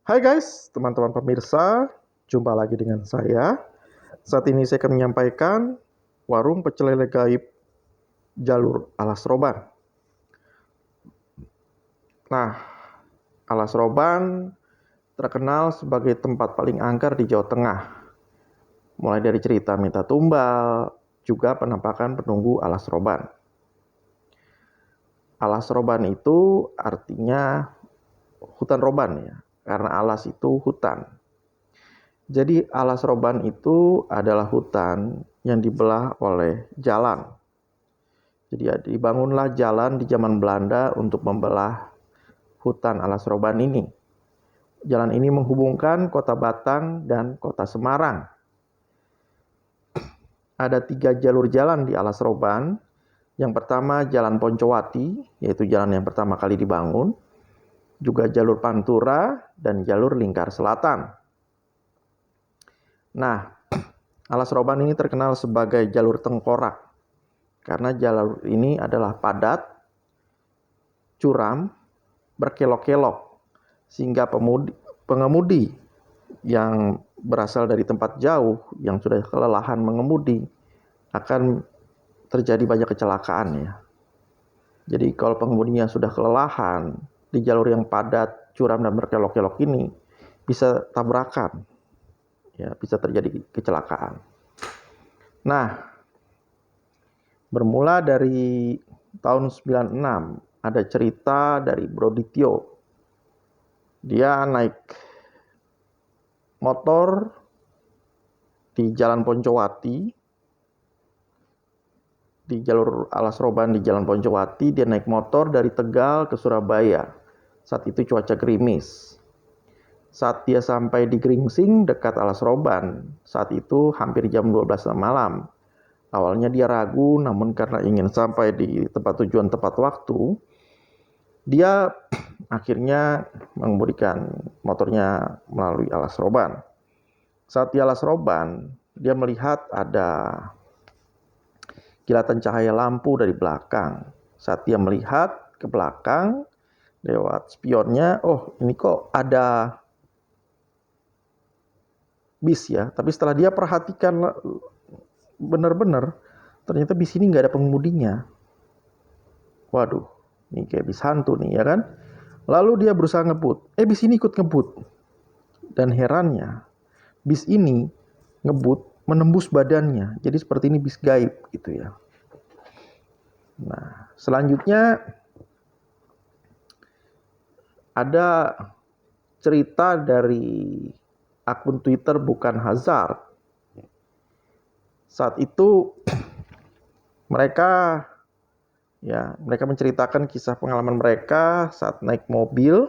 Hai guys, teman-teman pemirsa, jumpa lagi dengan saya. Saat ini saya akan menyampaikan warung pecel lele gaib jalur Alas Roban. Nah, Alas Roban terkenal sebagai tempat paling angker di Jawa Tengah. Mulai dari cerita minta tumbal, juga penampakan penunggu Alas Roban. Alas Roban itu artinya hutan roban ya, karena alas itu hutan. Jadi Alas Roban itu adalah hutan yang dibelah oleh jalan. Jadi dibangunlah jalan di zaman Belanda untuk membelah hutan Alas Roban ini. Jalan ini menghubungkan kota Batang dan kota Semarang. Ada 3 jalur jalan di Alas Roban. Yang pertama Jalan Poncowati, yaitu jalan yang pertama kali dibangun. Juga jalur Pantura dan jalur Lingkar Selatan. Nah, Alas Roban ini terkenal sebagai jalur tengkorak. Karena jalur ini adalah padat, curam, berkelok-kelok. Sehingga pengemudi yang berasal dari tempat jauh, yang sudah kelelahan mengemudi, akan terjadi banyak kecelakaan ya. Jadi kalau pengemudinya sudah kelelahan, di jalur yang padat, curam, dan berkelok-kelok ini, bisa tabrakan. Ya, bisa terjadi kecelakaan. Nah, bermula dari tahun 96, ada cerita dari Brodityo. Dia naik motor di Jalan Poncowati, di jalur Alas Roban di Jalan Poncowati. Dia naik motor dari Tegal ke Surabaya. Saat itu cuaca gerimis. Saat dia sampai di Gringsing dekat Alas Roban, saat itu hampir jam 12 malam. Awalnya dia ragu, namun karena ingin sampai di tempat tujuan tepat waktu, dia akhirnya mengemudikan motornya melalui Alas Roban. Saat di Alas Roban, dia melihat ada kilatan cahaya lampu dari belakang. Saat dia melihat ke belakang, lewat spionnya, oh ini kok ada bis ya. Tapi setelah dia perhatikan benar-benar, ternyata bis ini nggak ada pengemudinya. Waduh, ini kayak bis hantu nih ya kan. Lalu dia berusaha ngebut. Bis ini ikut ngebut. Dan herannya, bis ini ngebut menembus badannya. Jadi seperti ini bis gaib gitu ya. Nah, selanjutnya ada cerita dari akun Twitter Bukan Hazard. Saat itu mereka menceritakan kisah pengalaman mereka saat naik mobil,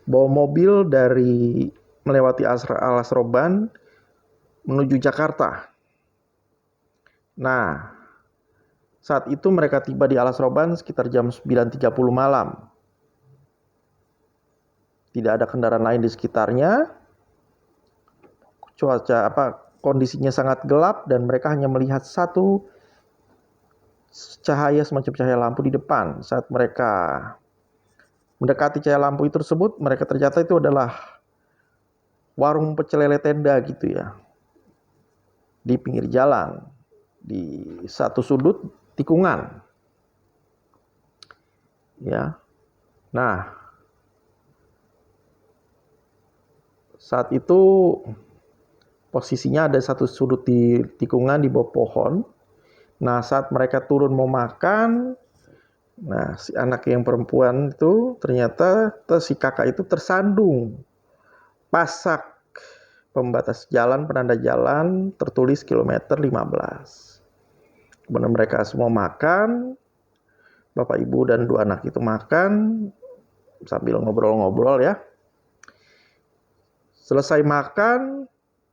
bawa mobil dari melewati Alas Roban menuju Jakarta. Nah, saat itu mereka tiba di Alas Roban sekitar jam 9.30 malam. Tidak ada kendaraan lain di sekitarnya. Kondisinya sangat gelap dan mereka hanya melihat satu cahaya, semacam cahaya lampu di depan. Saat mereka mendekati cahaya lampu itu tersebut, mereka ternyata itu adalah warung pecel lele tenda gitu ya. Di pinggir jalan, di satu sudut tikungan. Ya. Nah, saat itu posisinya ada satu sudut di tikungan di bawah pohon. Nah, saat mereka turun mau makan, nah si anak yang perempuan itu ternyata si kakak itu tersandung pasak pembatas jalan, penanda jalan tertulis kilometer 15. Kemudian mereka semua makan, bapak ibu dan 2 anak itu makan sambil ngobrol-ngobrol ya. Selesai makan,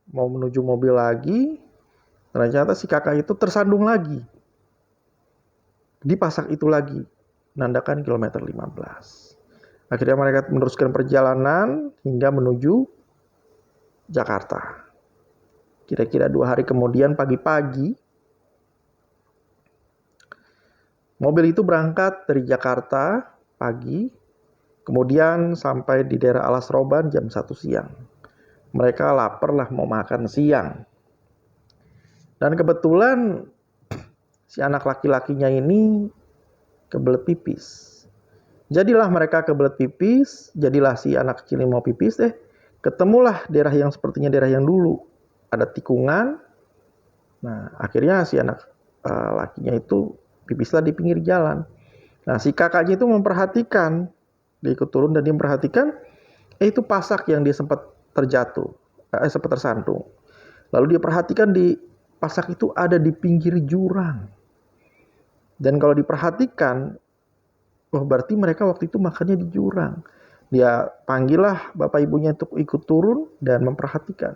mau menuju mobil lagi, ternyata si kakak itu tersandung lagi. Di pasak itu lagi, menandakan kilometer 15. Akhirnya mereka meneruskan perjalanan hingga menuju Jakarta. Kira-kira 2 hari kemudian pagi-pagi, mobil itu berangkat dari Jakarta pagi Kemudian sampai di daerah Alas Roban jam 1 siang. Mereka lapar lah mau makan siang. Dan kebetulan si anak laki-lakinya ini kebelet pipis. Jadilah mereka kebelet pipis, jadilah si anak kecil ini mau pipis, ketemulah daerah yang sepertinya daerah yang dulu. Ada tikungan. Nah, akhirnya si anak lakinya itu pipislah di pinggir jalan. Nah, si kakaknya itu memperhatikan, dia ikut turun dan dia memperhatikan, itu pasak yang dia sempat sempat tersantung. Lalu dia perhatikan di pasak itu ada di pinggir jurang. Dan kalau diperhatikan, berarti mereka waktu itu makannya di jurang. Dia panggillah bapak ibunya untuk ikut turun dan memperhatikan.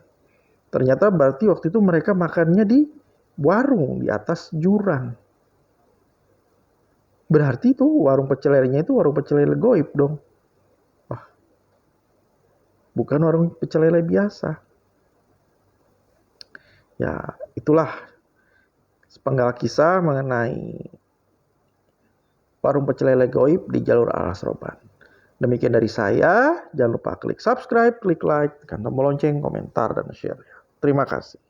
Ternyata berarti waktu itu mereka makannya di warung di atas jurang. Berarti itu warung pecel lelenya itu warung pecel lele goib dong. Wah, bukan warung pecel lele biasa. Ya, itulah sepenggal kisah mengenai warung pecel lele goib di jalur Alas Roban. Demikian dari saya. Jangan lupa klik subscribe, klik like, tekan tombol lonceng, komentar, dan share. Terima kasih.